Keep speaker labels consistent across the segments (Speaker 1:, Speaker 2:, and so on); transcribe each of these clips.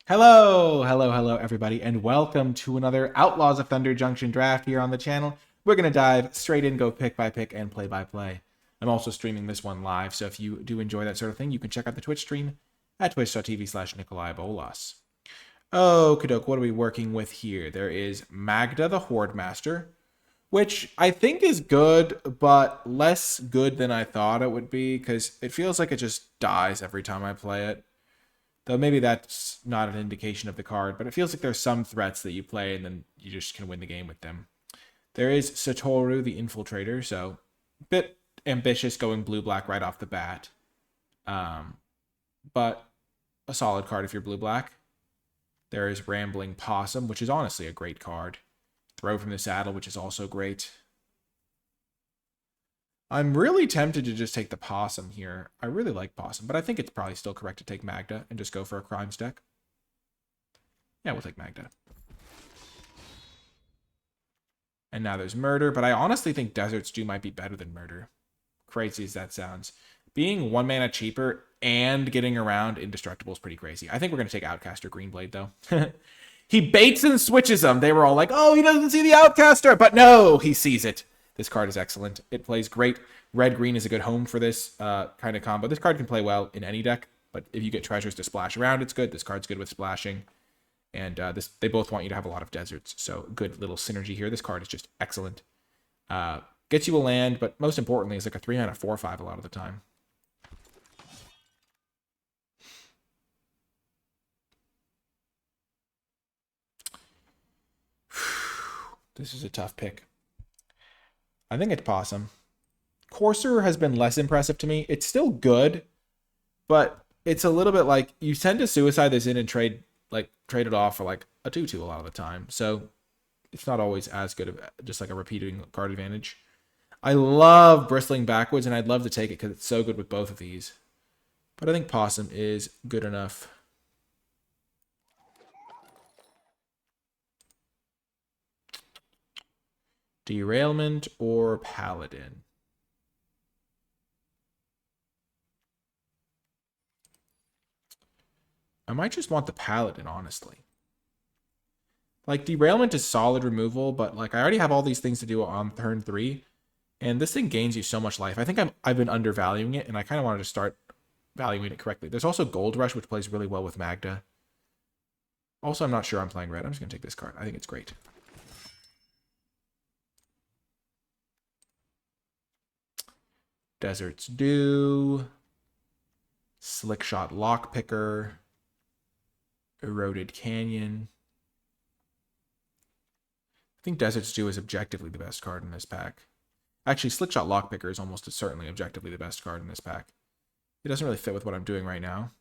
Speaker 1: Hello, everybody, and welcome to another Outlaws of Thunder Junction draft here on the channel. We're going to dive straight in, go pick by pick, and play by play. I'm also streaming this one live, so if you do enjoy that sort of thing, you can check out the Twitch stream at twitch.tv/NicolaiBolas. Oh, Kadok, what are we working with here? There is Magda the Horde Master, which I think is good, but less good than I thought it would be, because it feels like it just dies every time I play it. Though maybe that's not an indication of the card, but it feels like there's some threats that you play and then you just can win the game with them. There is Satoru, the Infiltrator, so a bit ambitious going blue-black right off the bat. But a solid card if you're blue-black. There is Rambling Possum, which is honestly a great card. Throw from the Saddle, which is also great. I'm really tempted to just take the Possum here. I really like Possum, but I think it's probably still correct to take Magda and just go for a Crimes deck. Yeah, we'll take Magda. And now there's Murder, but I honestly think Desert Stew might be better than Murder. Crazy as that sounds. Being 1 mana cheaper and getting around Indestructible is pretty crazy. I think we're going to take Outcaster Greenblade, though. He baits and switches them. They were all like, oh, he doesn't see the Outcaster. But no, he sees it. This card is excellent. It plays great. Red-green is a good home for this kind of combo. This card can play well in any deck, but if you get treasures to splash around, it's good. This card's good with splashing. And they both want you to have a lot of deserts, so good little synergy here. This card is just excellent. Gets you a land, but most importantly, it's like a 3-mana 4/5 a lot of the time. This is a tough pick. I think it's Possum. Courser has been less impressive to me. It's still good, but it's a little bit like you tend to suicide this in and trade it off for like a 2/2 a lot of the time. So it's not always as good of just like a repeating card advantage. I love Bristling Backwards, and I'd love to take it because it's so good with both of these. But I think Possum is good enough. Derailment or Paladin? I might just want the Paladin, honestly. Like, Derailment is solid removal, but like I already have all these things to do on turn 3, and this thing gains you so much life. I think I've been undervaluing it, and I kind of wanted to start valuing it correctly. There's also Gold Rush, which plays really well with Magda. Also, I'm not sure I'm playing red. I'm just going to take this card. I think it's great. Desert's Dew. Slickshot Lockpicker. Eroded Canyon. I think Desert's Dew is objectively the best card in this pack. Actually, Slickshot Lockpicker is almost certainly objectively the best card in this pack. It doesn't really fit with what I'm doing right now.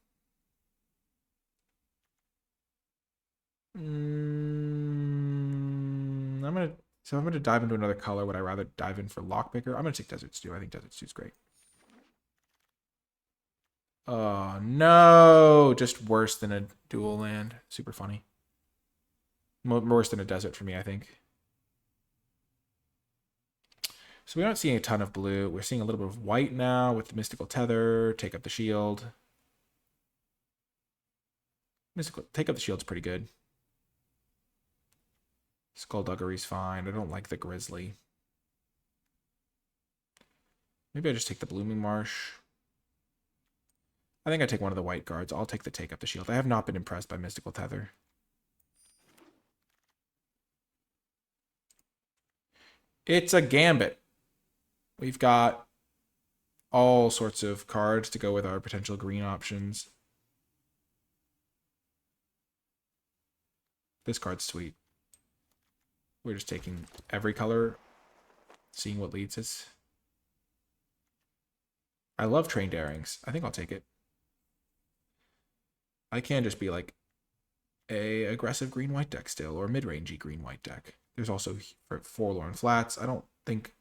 Speaker 1: I'm gonna dive into another color. Would I rather dive in for Lockpicker? I'm gonna take Desert Stew. I think Desert Stew's great. Oh no! Just worse than a dual land. Super funny. Worse than a desert for me, I think. So we aren't seeing a ton of blue. We're seeing a little bit of white now with the Mystical Tether. Take up the shield. Take up the shield's pretty good. Skullduggery's fine. I don't like the Grizzly. Maybe I just take the Blooming Marsh. I think I take one of the white cards. I'll take the Take Up the Shield. I have not been impressed by Mystical Tether. It's a Gambit. We've got all sorts of cards to go with our potential green options. This card's sweet. We're just taking every color, seeing what leads us. I love Trained Airings. I think I'll take it. I can just be like a aggressive green-white deck still, or mid-rangey green-white deck. There's also Forlorn Flats. I don't think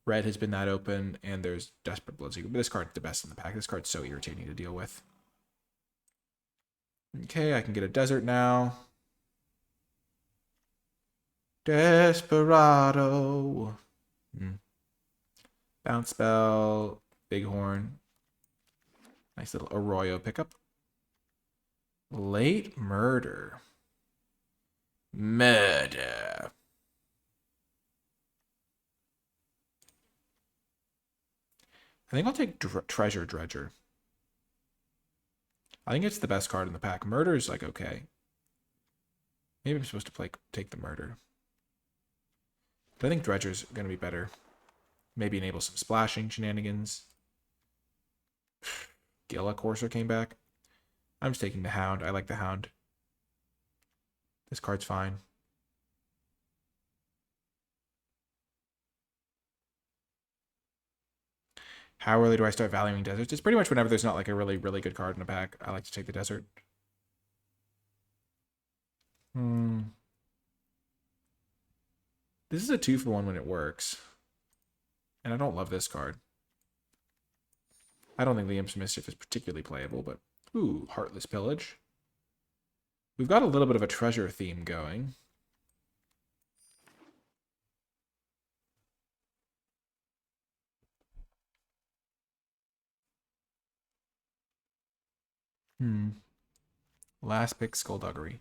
Speaker 1: red has been that open, and there's Desperate Bloodseeker. But this card's the best in the pack. This card's so irritating to deal with. Okay, I can get a desert now. Desperado. Bounce Spell. Bighorn. Nice little Arroyo pickup. Late murder. Murder. I think I'll take Treasure Dredger. I think it's the best card in the pack. Murder is like okay. Maybe I'm supposed to take the murder. But I think Dredger's going to be better. Maybe enable some splashing shenanigans. Gila Courser came back. I'm just taking the Hound. I like the Hound. This card's fine. How early do I start valuing deserts? It's pretty much whenever there's not like a really, really good card in the pack. I like to take the desert. This is a 2-for-1 when it works. And I don't love this card. I don't think the Imp's Mischief is particularly playable, but... Ooh, Heartless Pillage. We've got a little bit of a treasure theme going. Last pick, Skullduggery.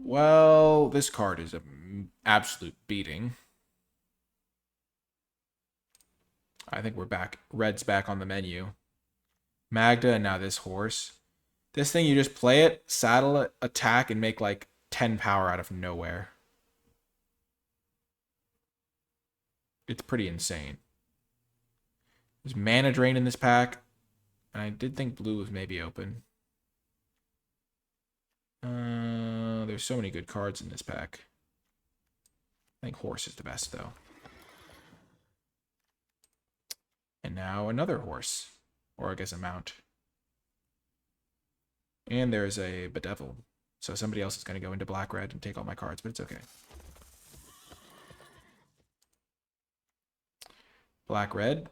Speaker 1: Well, this card is an absolute beating. I think we're back. Red's back on the menu. Magda and now this horse. This thing, you just play it, saddle it, attack, and make like 10 power out of nowhere. It's pretty insane. There's Mana Drain in this pack. And I did think blue was maybe open. There's so many good cards in this pack. I think horse is the best, though. And now another horse. Or I guess a mount. And there's a Bedevil. So somebody else is going to go into black-red and take all my cards, but it's okay. Black-red.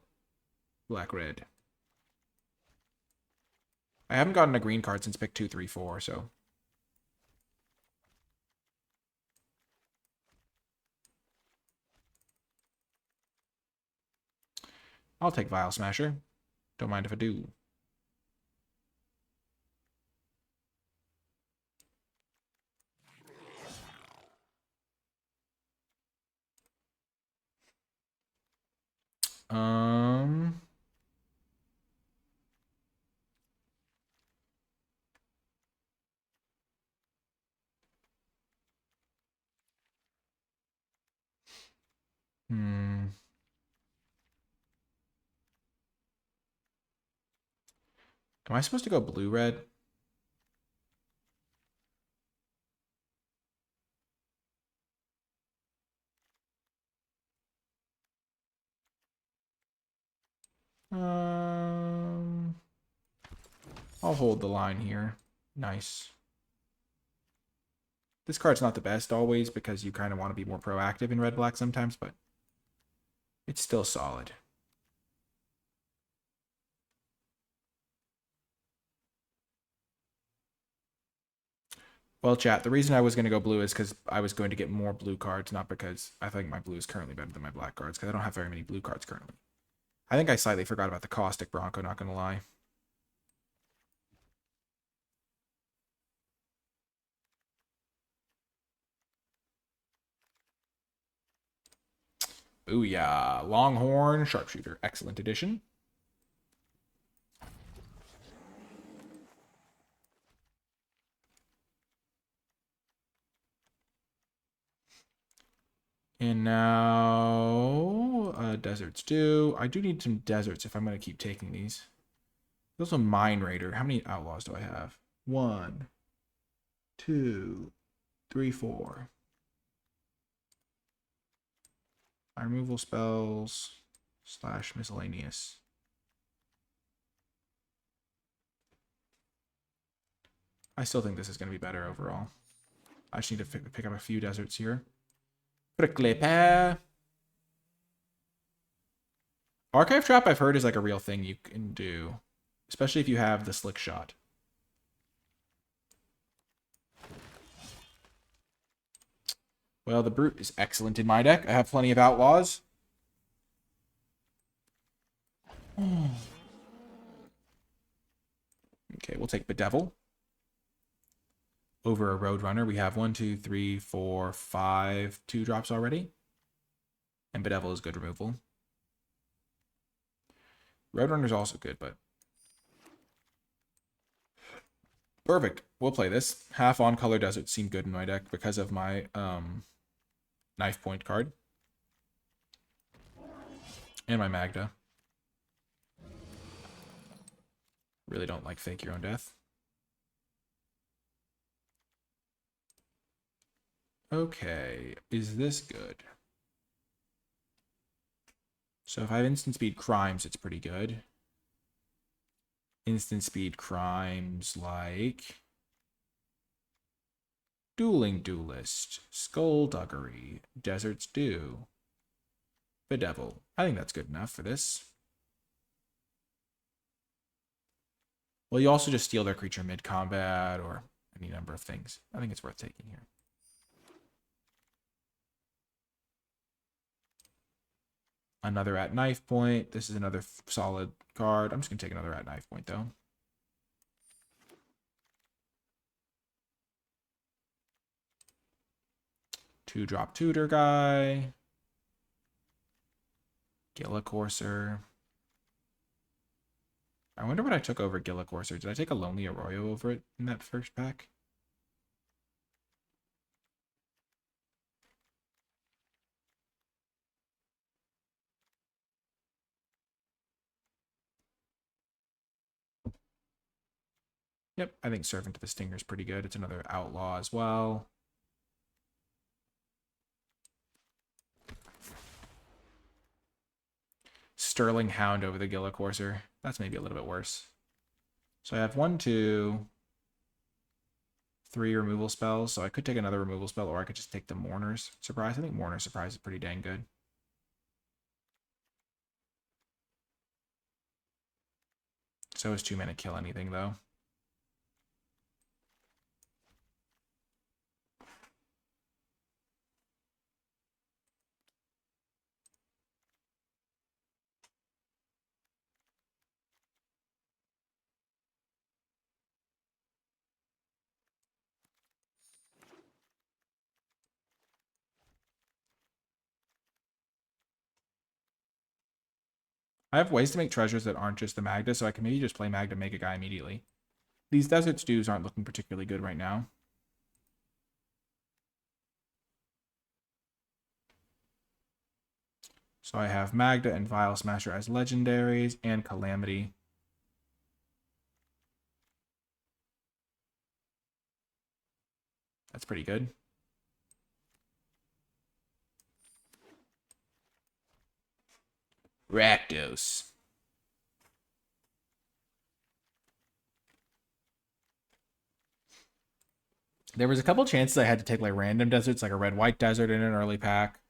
Speaker 1: Black-red. I haven't gotten a green card since pick 2, 3, 4, so... I'll take Vile Smasher. Don't mind if I do. Am I supposed to go blue-red? I'll hold the line here. Nice. This card's not the best always because you kind of want to be more proactive in red-black sometimes, but it's still solid. Well, chat, the reason I was going to go blue is because I was going to get more blue cards, not because I think my blue is currently better than my black cards, because I don't have very many blue cards currently. I think I slightly forgot about the Caustic Bronco, not going to lie. Booyah. Longhorn Sharpshooter. Excellent addition. And now deserts do. I do need some deserts if I'm going to keep taking these. There's also Mine Raider. How many outlaws do I have? 1, 2, 3, 4. My removal spells / miscellaneous. I still think this is going to be better overall. I just need to pick up a few deserts here. Prickly Pear. Archive Trap, I've heard, is like a real thing you can do. Especially if you have the Slick Shot. Well, the Brute is excellent in my deck. I have plenty of Outlaws. Okay, we'll take Bedevil. Over a Roadrunner, we have 1, 2, 3, 4, 5 2-drops already. And Bedevil is good removal. Roadrunner's also good, but... Perfect. We'll play this. Half on color desert seemed good in my deck because of my knife point card. And my Magda. Really don't like fake your own death. Okay, is this good? So if I have instant speed crimes, it's pretty good. Instant speed crimes like Dueling Duelist, Skullduggery, Desert's Dew, Bedevil. I think that's good enough for this. Well, you also just steal their creature mid-combat or any number of things. I think it's worth taking here. Another at knife point. This is another solid card. I'm just going to take another at knife point, though. Two-drop tutor guy. Gila Courser. I wonder what I took over Gila Courser. Did I take a Lonely Arroyo over it in that first pack? Yep, I think Servant to the Stinger is pretty good. It's another Outlaw as well. Sterling Hound over the Gila Courser. That's maybe a little bit worse. So I have 1, 2, 3 removal spells. So I could take another removal spell, or I could just take the Mourner's Surprise. I think Mourner's Surprise is pretty dang good. So is 2 mana kill anything, though. I have ways to make treasures that aren't just the Magda, so I can maybe just play Magda, make a guy immediately. These Desert Stews aren't looking particularly good right now. So I have Magda and Vile Smasher as legendaries, and Calamity. That's pretty good. Rakdos. There was a couple chances I had to take like random deserts, like a red-white desert in an early pack.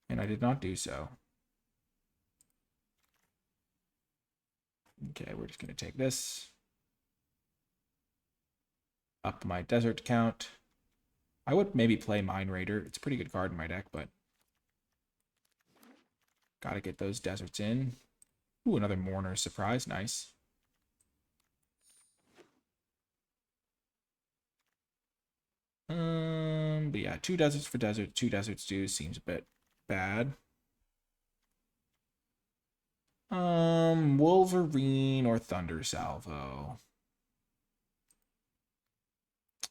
Speaker 1: And I did not do so. Okay, we're just going to take this. Up my desert count. I would maybe play Mine Raider. It's a pretty good card in my deck, but gotta get those deserts in. Ooh, another Mourner's Surprise. Nice. But yeah, 2 deserts for desert, 2 deserts do seems a bit bad. Wolverine or Thunder Salvo.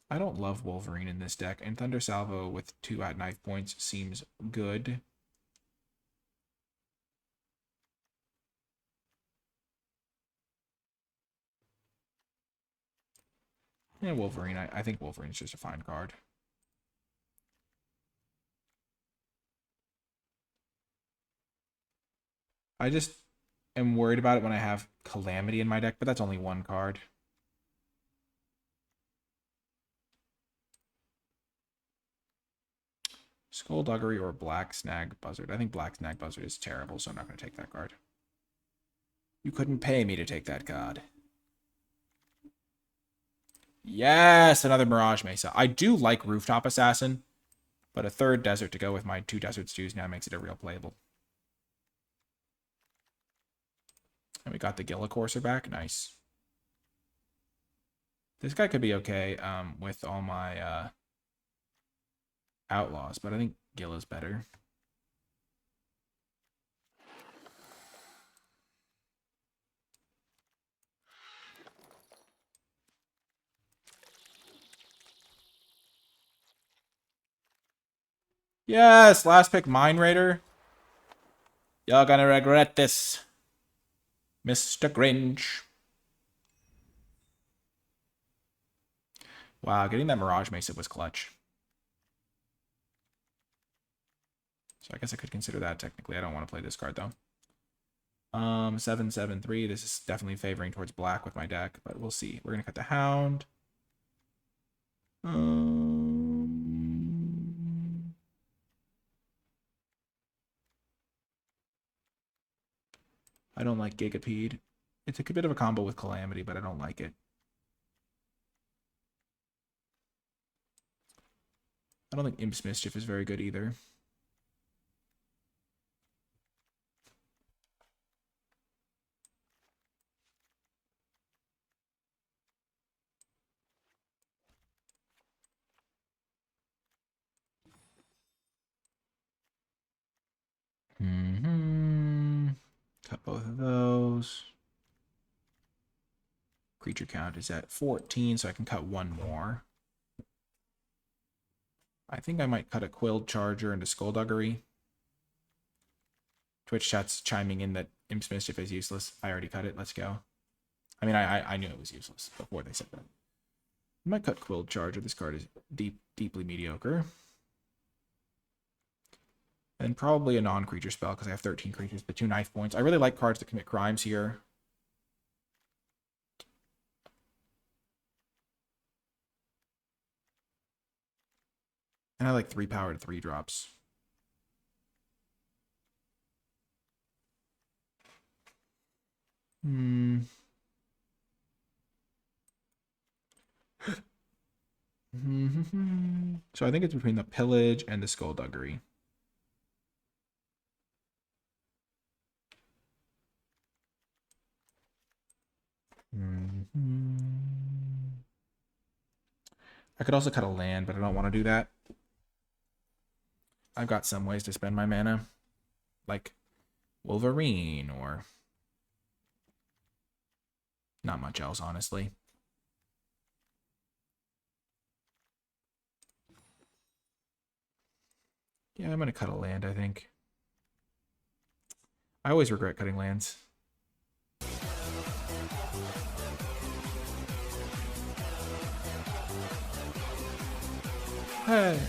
Speaker 1: I don't love Wolverine in this deck, and Thunder Salvo with 2 at knife points seems good. Yeah, Wolverine. I think Wolverine's just a fine card. I just am worried about it when I have Calamity in my deck, but that's only 1 card. Skullduggery or Black Snag Buzzard. I think Black Snag Buzzard is terrible, so I'm not going to take that card. You couldn't pay me to take that card. Yes, another Mirage Mesa. I do like Rooftop Assassin, but a 3rd desert to go with my 2 Desert Stews now makes it a real playable. We got the Gila Courser back. Nice. This guy could be okay with all my Outlaws, but I think Gila's better. Yes, last pick, Mine Raider. Y'all gonna regret this, Mr. Grinch. Wow, getting that Mirage Mesa was clutch. So I guess I could consider that technically. I don't want to play this card though. 7-7-3. This is definitely favoring towards black with my deck, but we'll see. We're gonna cut the Hound. I don't like Gigapede. It's a bit of a combo with Calamity, but I don't like it. I don't think Imp's Mischief is very good either. Cut both of those. Creature count is at 14, so I can cut one more. I think I might cut a Quilled Charger into Skullduggery. Twitch chat's chiming in that Imp's Mischief is useless. I already cut it. Let's go. I mean, I knew it was useless before they said that. I might cut Quilled Charger. This card is deeply mediocre. And probably a non-creature spell because I have 13 creatures, the 2 knife points. I really like cards that commit crimes here. And I like 3 power to 3 drops. So I think it's between the Pillage and the Skullduggery. I could also cut a land, but I don't want to do that. I've got some ways to spend my mana, like Wolverine, or not much else, honestly. Yeah, I'm going to cut a land, I think. I always regret cutting lands. Hey.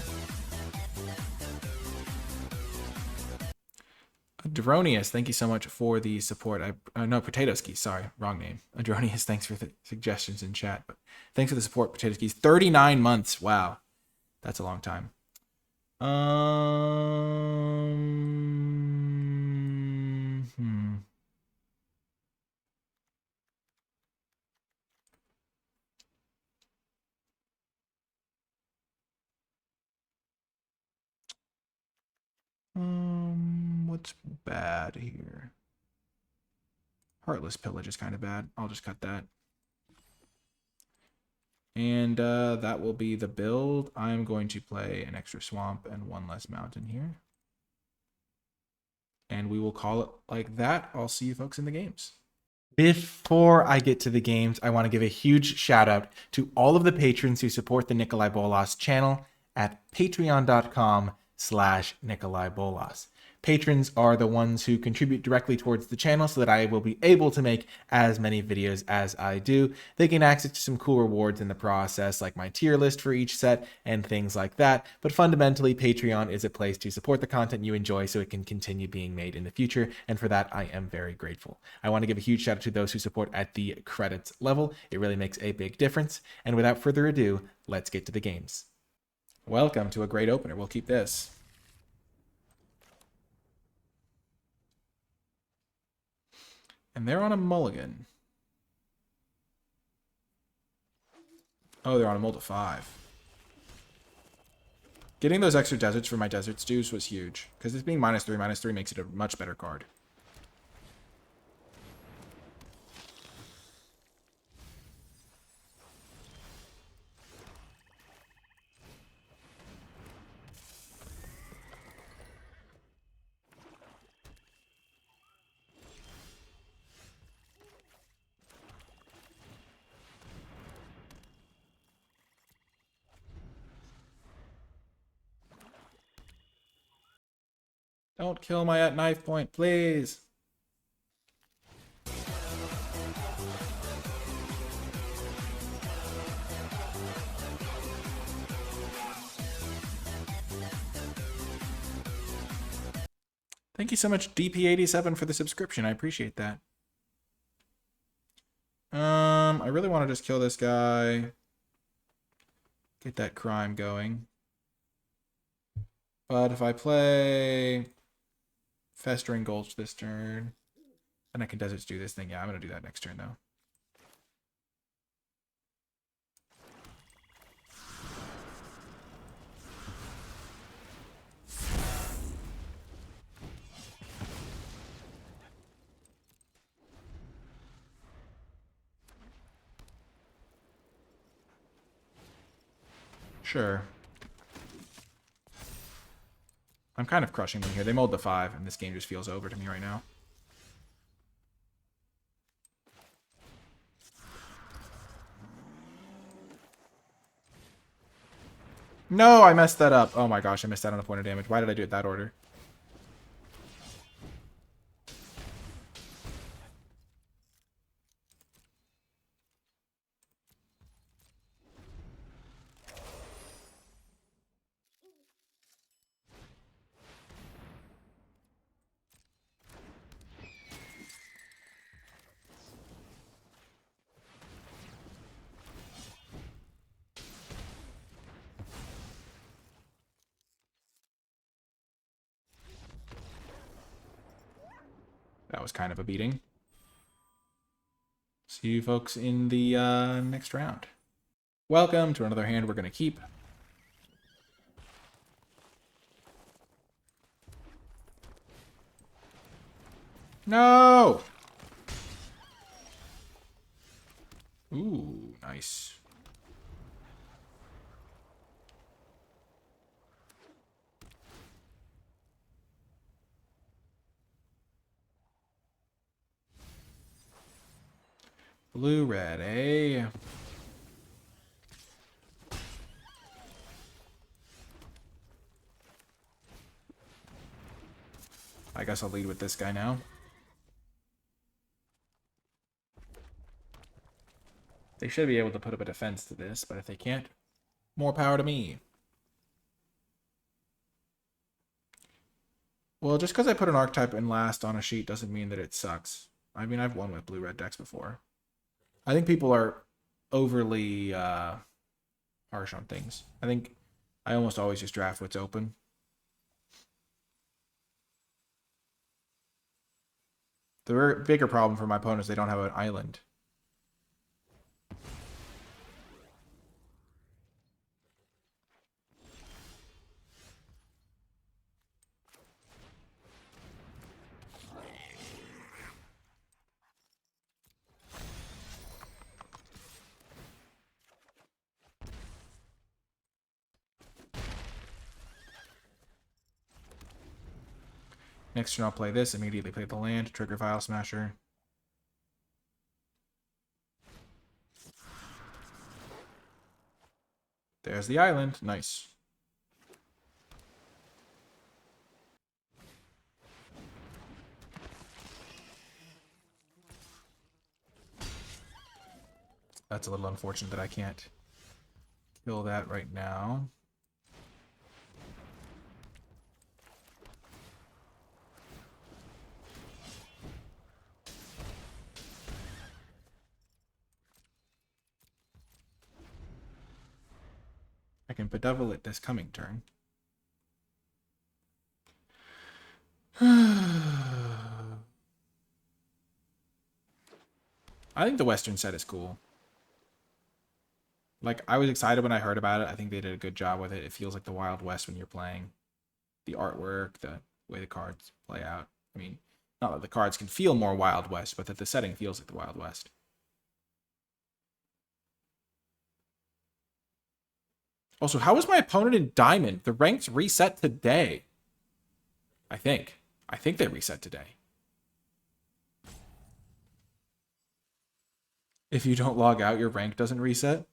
Speaker 1: Adronius, thank you so much for the support. No, Potato Skis, sorry, wrong name. Adronius, thanks for the suggestions in chat, but thanks for the support, Potato Skis. 39 months, wow, that's a long time. What's bad here? Heartless Pillage is kind of bad. I'll just cut that. And that will be the build. I'm going to play an extra swamp and 1 less mountain here. And we will call it like that. I'll see you folks in the games. Before I get to the games, I want to give a huge shout out to all of the patrons who support the NicolaiBolas channel at patreon.com/NicolaiBolas. Patrons are the ones who contribute directly towards the channel so that I will be able to make as many videos as I do. They gain access to some cool rewards in the process, like my tier list for each set and things like that. But fundamentally, Patreon is a place to support the content you enjoy so it can continue being made in the future. And for that, I am very grateful. I want to give a huge shout out to those who support at the credits level. It really makes a big difference. And without further ado, let's get to the games. Welcome to a great opener. We'll keep this. And they're on a mulligan. Oh, they're on a multi 5. Getting those extra deserts for my desert stews was huge. Because it's being -3 makes it a much better card. Don't kill my at knife point, please. Thank you so much, DP87, for the subscription. I appreciate that. I really want to just kill this guy. Get that crime going. But if I play Festering Gulch this turn, then I can Desert Stew this thing. Yeah, I'm going to do that next turn, though. Sure. I'm kind of crushing them here. They mulled the 5, and this game just feels over to me right now. No, I messed that up. Oh my gosh, I missed out on a point of damage. Why did I do it that order? That was kind of a beating. See you folks in the next round. Welcome to another hand we're going to keep. No! Ooh, nice. Blue, red, eh? I guess I'll lead with this guy now. They should be able to put up a defense to this, but if they can't, more power to me. Well, just because I put an archetype in last on a sheet doesn't mean that it sucks. I mean, I've won with blue-red decks before. I think people are overly harsh on things. I think I almost always just draft what's open. The bigger problem for my opponents, they don't have an island. Next turn I'll play this, immediately play the land, trigger Vial Smasher. There's the island. Nice. That's a little unfortunate that I can't kill that right now. I can bedevil it this coming turn. I think the Western set is cool. Like, I was excited when I heard about it. I think they did a good job with it. It feels like the Wild West when you're playing. The artwork, the way the cards play out. I mean, not that the cards can feel more Wild West, but that the setting feels like the Wild West. Also, how is my opponent in Diamond? The ranks reset today. I think they reset today. If you don't log out, your rank doesn't reset?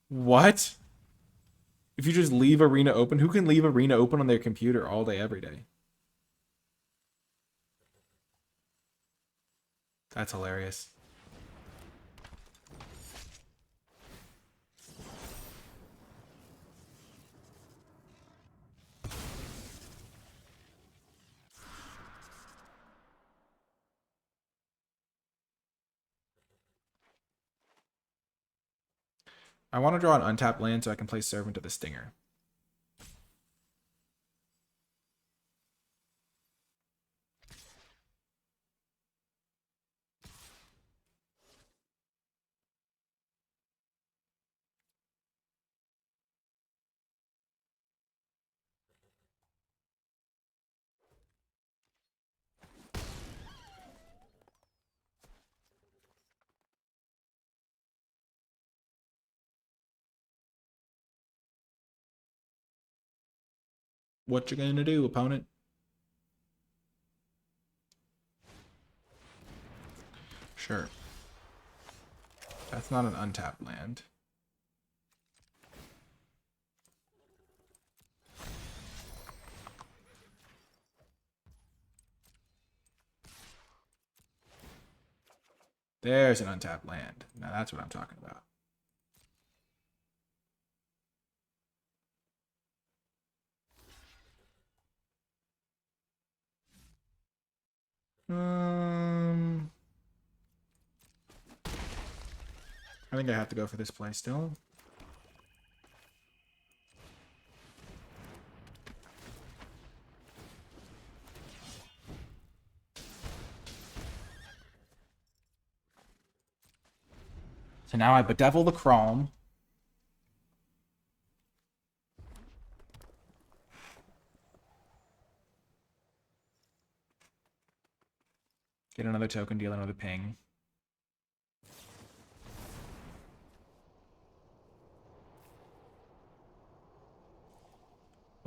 Speaker 1: What? If you just leave Arena open, who can leave Arena open on their computer all day, every day? That's hilarious. I want to draw an untapped land so I can play Servant of the Stinger. What you gonna do, opponent? Sure. That's not an untapped land. There's an untapped land. Now that's what I'm talking about. I think I have to go for this play still. So now I bedevil the Chrome. Get another token, deal another ping.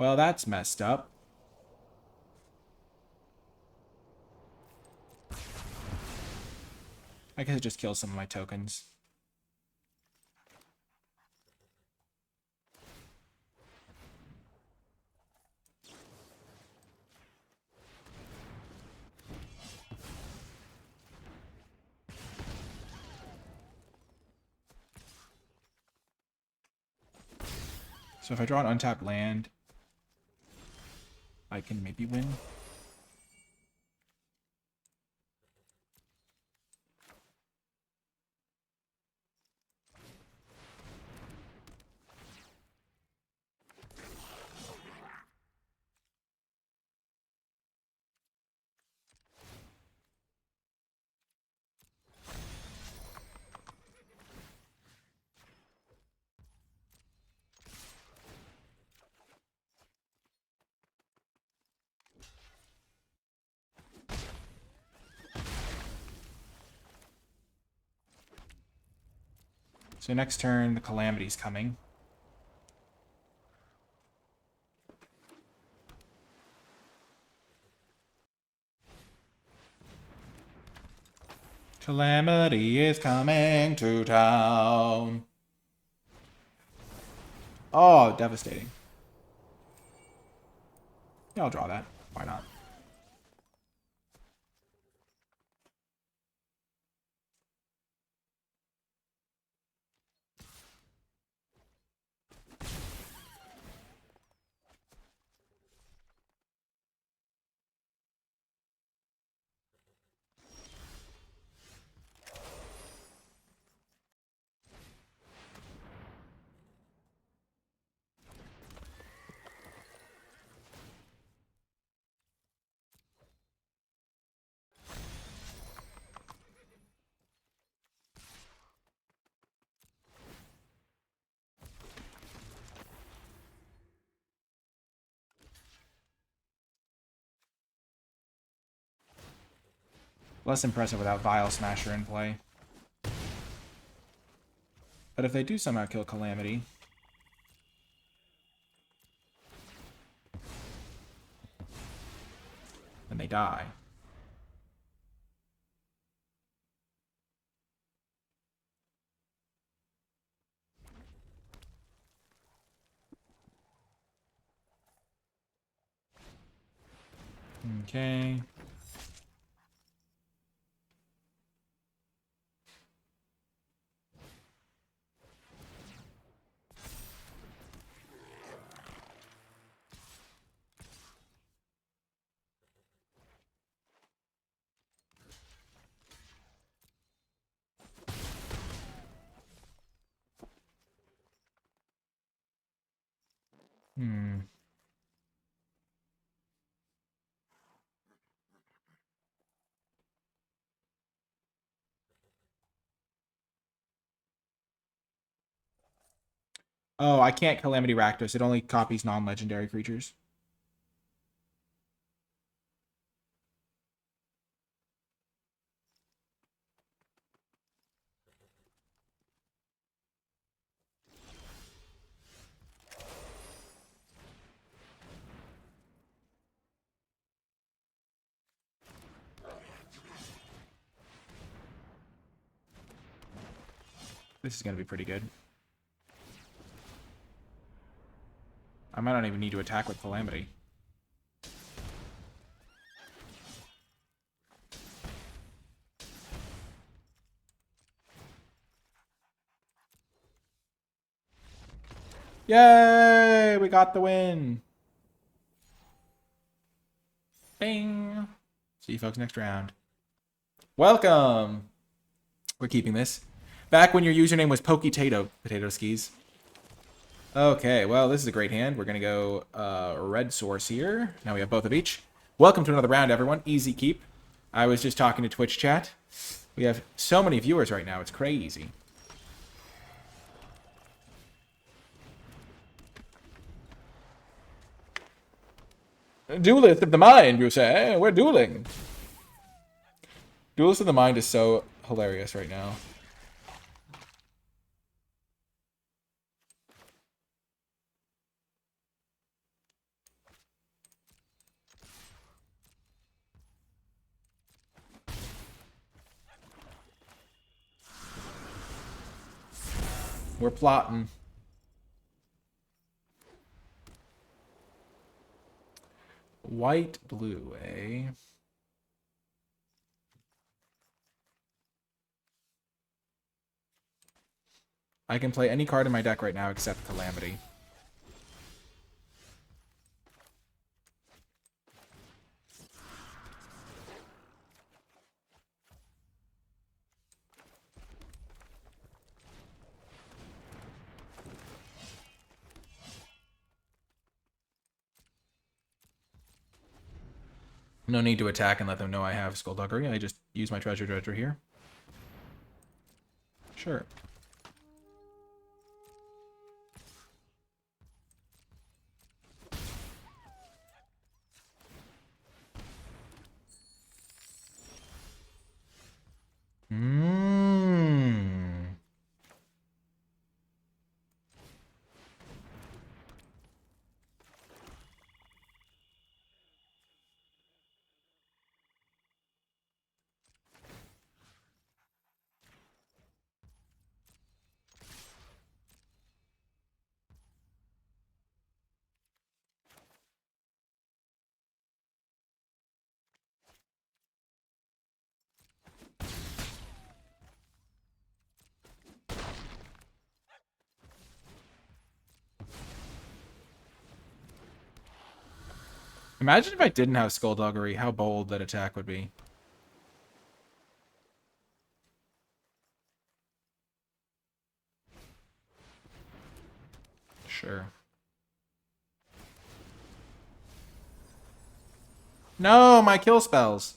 Speaker 1: Well, that's messed up. I guess it just kills some of my tokens. So if I draw an untapped land, I can maybe win. So next turn, the Calamity's coming. Calamity is coming to town. Oh, devastating. Yeah, I'll draw that. Why not? Less impressive without Vile Smasher in play. But if they do somehow kill Calamity, then they die. Okay. Hmm. Oh, I can't Calamity Rakdos. It only copies non-legendary creatures. This is going to be pretty good. I might not even need to attack with Calamity. Yay! We got the win! Bing! See you folks next round. Welcome! We're keeping this. Back when your username was Potato Skis. Okay, well, this is a great hand. We're going to go red source here. Now we have both of each. Welcome to another round, everyone. Easy keep. I was just talking to Twitch chat. We have so many viewers right now. It's crazy. Duelist of the mind, you say? We're dueling. Duelist of the mind is so hilarious right now. We're plotting. White, blue, eh? I can play any card in my deck right now except Calamity. No need to attack and let them know I have Skullduggery. I just use my Treasure Dredger here. Sure. Mmm. Imagine if I didn't have Skullduggery, how bold that attack would be. Sure. No, my kill spells.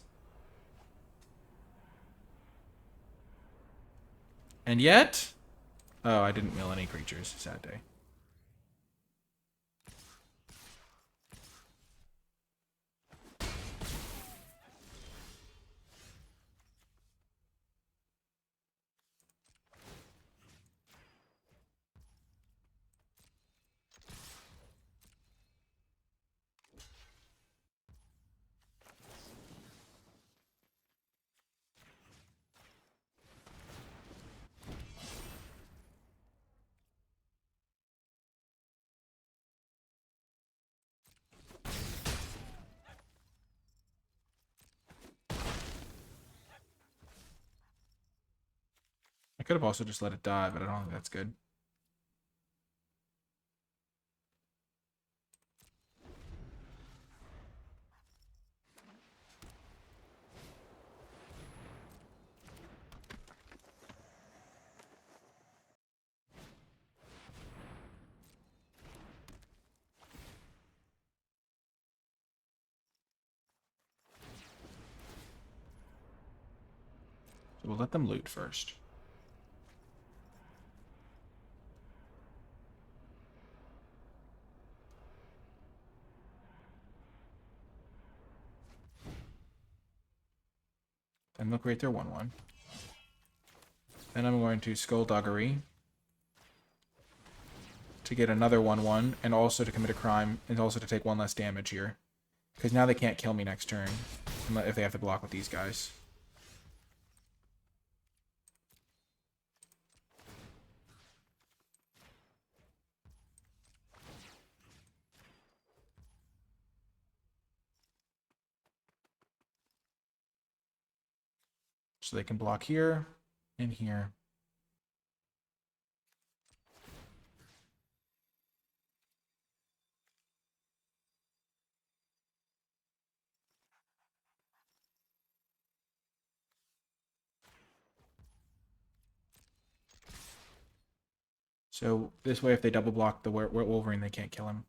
Speaker 1: And yet... Oh, I didn't mill any creatures. Sad day. I could have also just let it die, but I don't think that's good. So we'll let them loot first. Then they'll create their 1/1. Then I'm going to Skullduggery to get another 1/1, and also to commit a crime, and also to take 1 less damage here. Because now they can't kill me next turn if they have to block with these guys. So they can block here and here. So this way, if they double block the Wolverine, they can't kill him.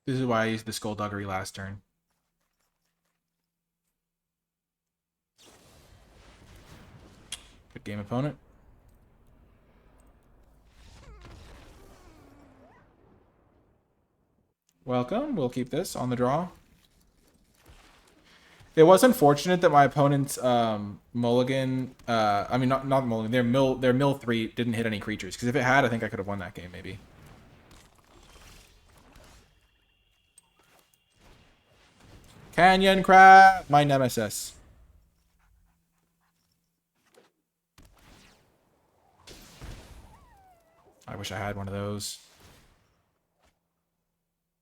Speaker 1: This is why I used the Skullduggery last turn. Good game, opponent. Welcome. We'll keep this on the draw. It was unfortunate that my opponent's mulligan, I mean, not mulligan, their mill 3 didn't hit any creatures. Because if it had, I think I could have won that game, maybe. Canyon Crab, my nemesis. I wish I had one of those.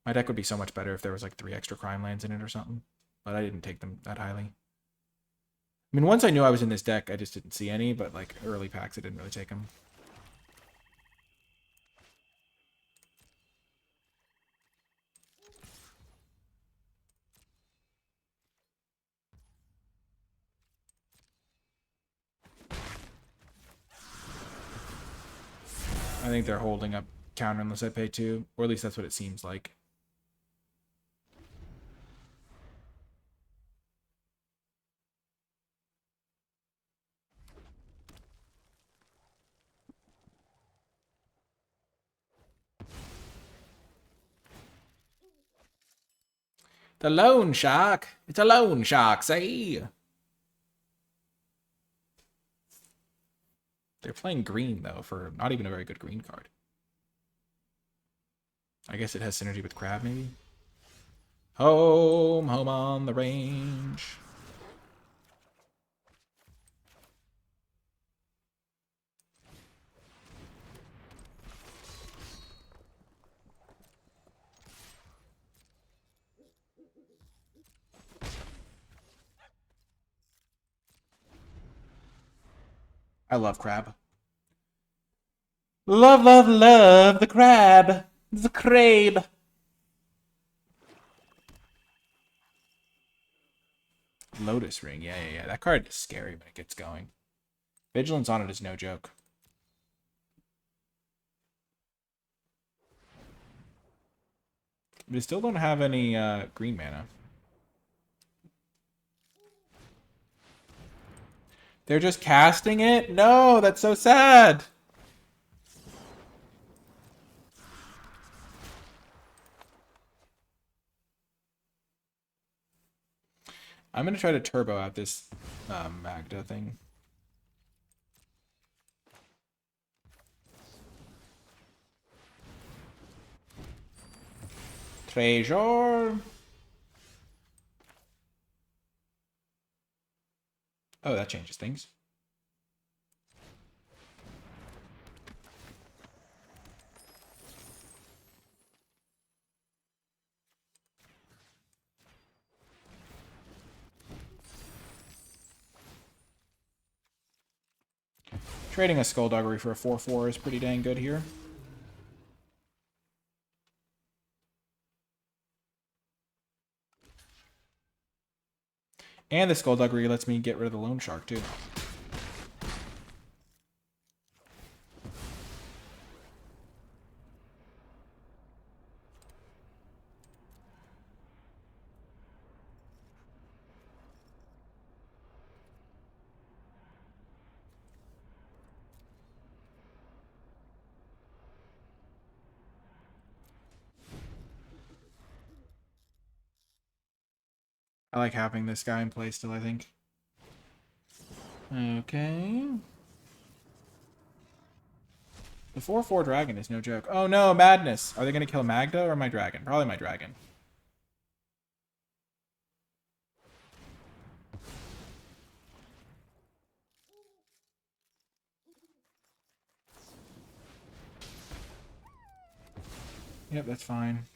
Speaker 1: My deck would be so much better if there was like 3 extra crime lands in it or something. But I didn't take them that highly. I mean, once I knew I was in this deck, I just didn't see any, but like early packs, I didn't really take them. I think they're holding up counter unless I pay 2, or at least that's what it seems like. The loan shark. It's a loan shark, see? They're playing green, though, for not even a very good green card. I guess it has synergy with Crab, maybe? Home on the range. I love Crab. Love, love, love the Crab. The Crabe. Lotus Ring. Yeah. That card is scary when it gets going. Vigilance on it is no joke. We still don't have any green mana. They're just casting it? No, that's so sad. I'm going to try to turbo out this Magda thing. Treasure. Oh, that changes things. Trading a Skullduggery for a 4/4 is pretty dang good here. And the Skullduggery lets me get rid of the Loan Shark, too. I like having this guy in play still, I think. Okay. The 4/4 dragon is no joke. Oh no, madness. Are they going to kill Magda or my dragon? Probably my dragon. Yep, that's fine.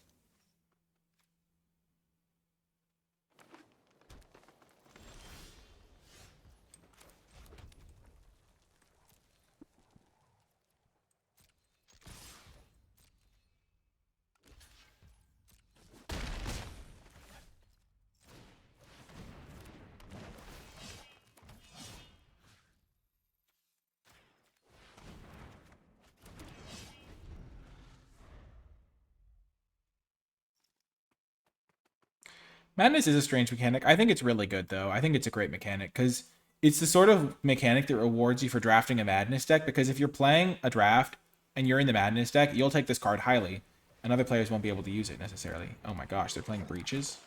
Speaker 1: Madness is a strange mechanic. I think it's really good, though. I think it's a great mechanic, because it's the sort of mechanic that rewards you for drafting a Madness deck, because if you're playing a draft and you're in the Madness deck, you'll take this card highly, and other players won't be able to use it, necessarily. Oh my gosh, they're playing Breaches?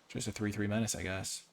Speaker 1: Just a 3/3 menace, I guess.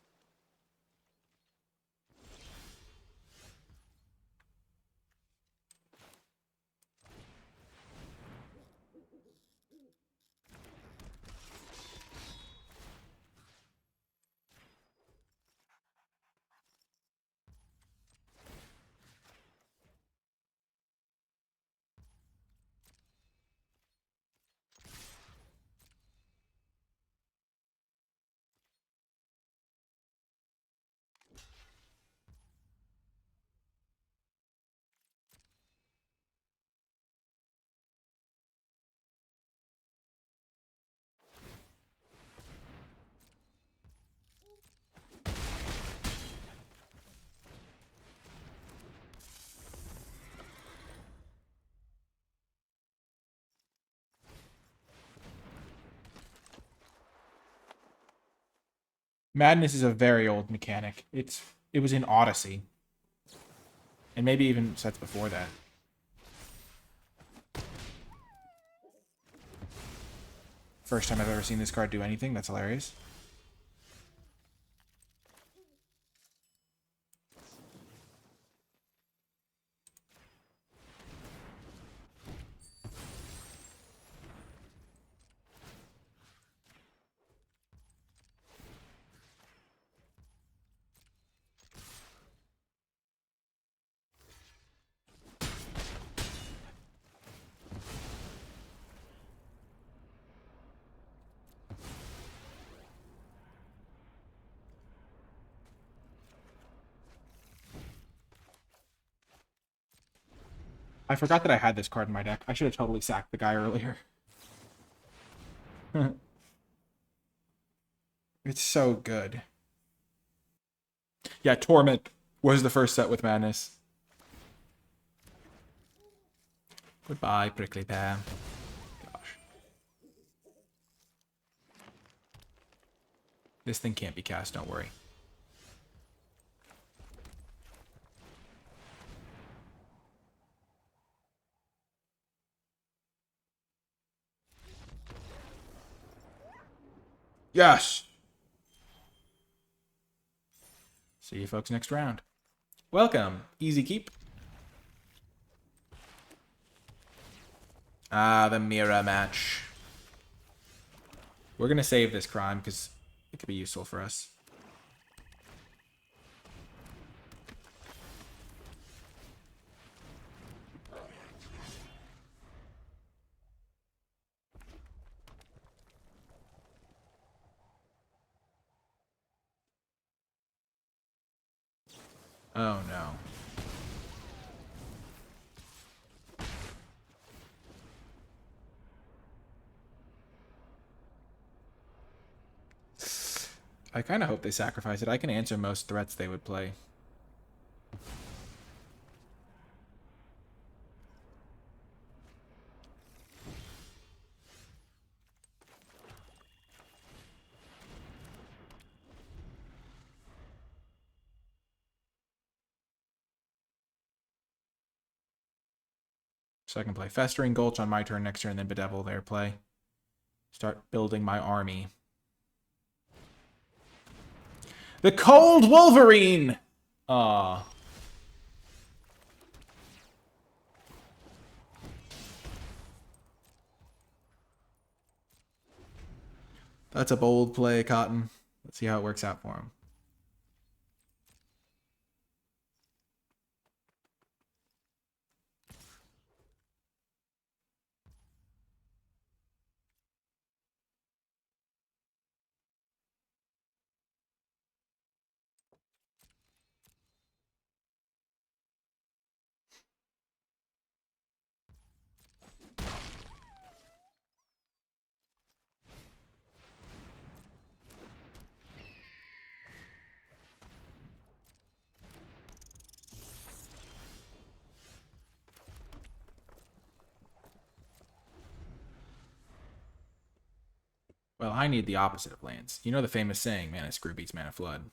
Speaker 1: Madness is a very old mechanic. It was in Odyssey. And maybe even sets before that. First time I've ever seen this card do anything. That's hilarious. I forgot that I had this card in my deck. I should have totally sacked the guy earlier. It's so good. Yeah, Torment was the first set with Madness. Goodbye, Prickly Pear. Gosh. This thing can't be cast, don't worry. Yes! See you folks next round. Welcome. Easy keep. Ah, the mirror match. We're going to save this crime because it could be useful for us. Oh, no. I kind of hope they sacrifice it. I can answer most threats they would play. So I can play Festering Gulch on my turn next turn, and then Bedevil their play. Start building my army. The Cold Wolverine! Aw. That's a bold play, Cotton. Let's see how it works out for him. Well, I need the opposite of lands. You know the famous saying, Mana Screw beats Mana Flood.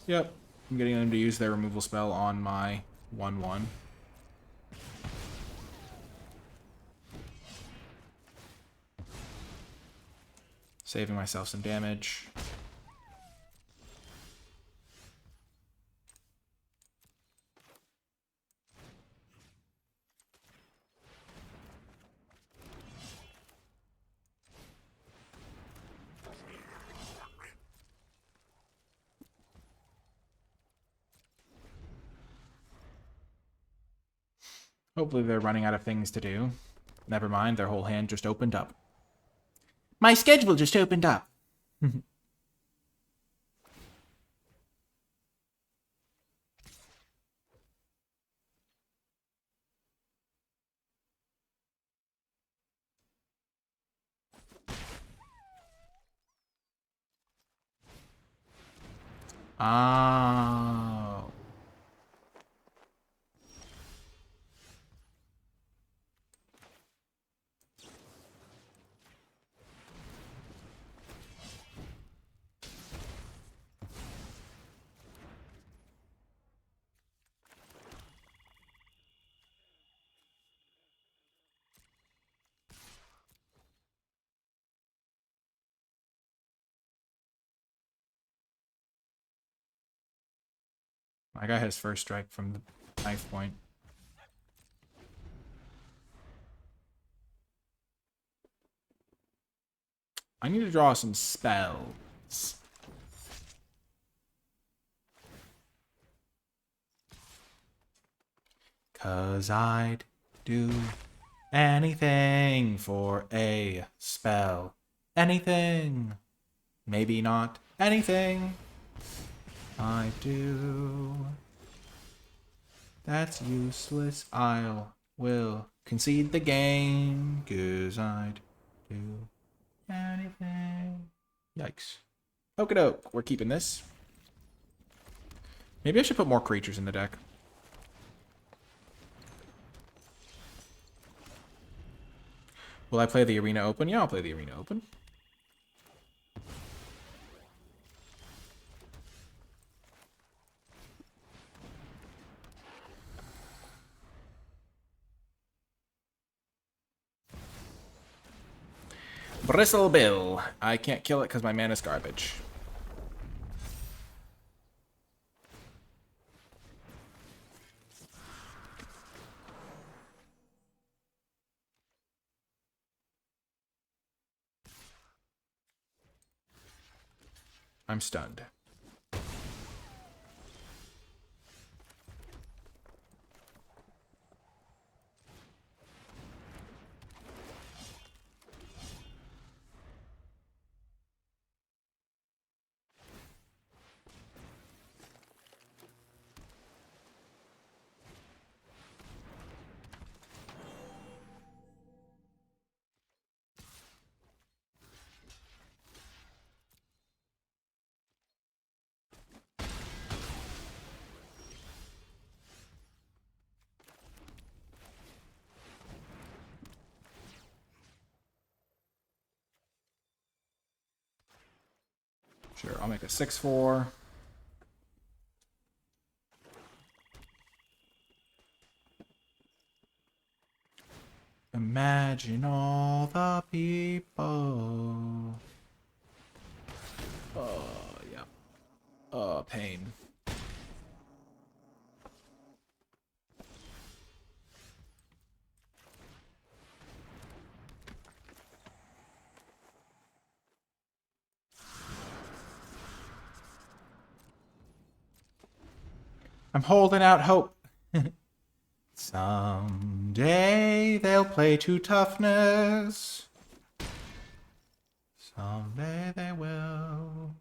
Speaker 1: Yep. I'm getting them to use their removal spell on my 1/1. Saving myself some damage. Hopefully they're running out of things to do. Never mind, their whole hand just opened up. My schedule just opened up. Oh. My guy has first strike from the knife point. I need to draw some spells. Cause I'd do anything for a spell. Anything. Maybe not anything. I do. That's useless. Will concede the game. Cause I'd do anything. Yikes. Okie doke. We're keeping this. Maybe I should put more creatures in the deck. Will I play the Arena Open? Yeah, I'll play the Arena Open. Bristle Bill. I can't kill it because my mana's garbage. I'm stunned. Sure, I'll make a 6/4. Imagine all the people. Oh, yeah. Oh, pain. I'm holding out hope. Someday they'll play to toughness. Someday they will.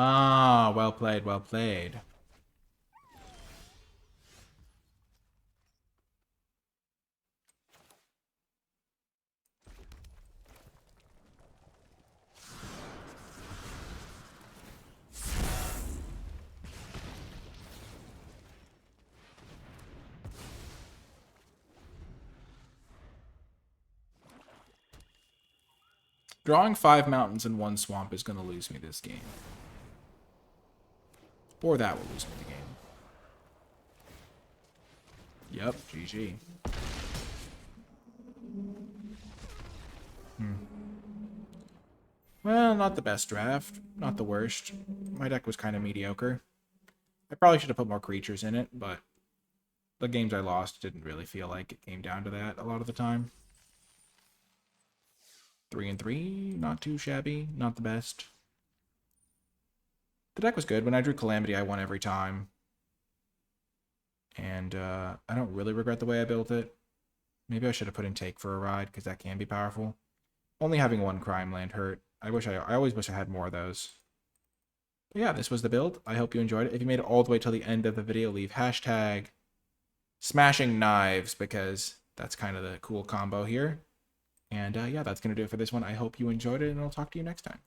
Speaker 1: Ah, well played, well played. Drawing 5 mountains and 1 swamp is going to lose me this game. Or that will lose me the game. Yep, GG. Well, not the best draft. Not the worst. My deck was kind of mediocre. I probably should have put more creatures in it, but the games I lost didn't really feel like it came down to that a lot of the time. 3-3, not too shabby, not the best. The deck was good. When I drew Calamity, I won every time. And I don't really regret the way I built it. Maybe I should have put in Take for a Ride, because that can be powerful. Only having 1 crime land hurt. I always wish I had more of those. But yeah, this was the build. I hope you enjoyed it. If you made it all the way till the end of the video, leave hashtag smashing knives, because that's kind of the cool combo here. And yeah, that's going to do it for this one. I hope you enjoyed it, and I'll talk to you next time.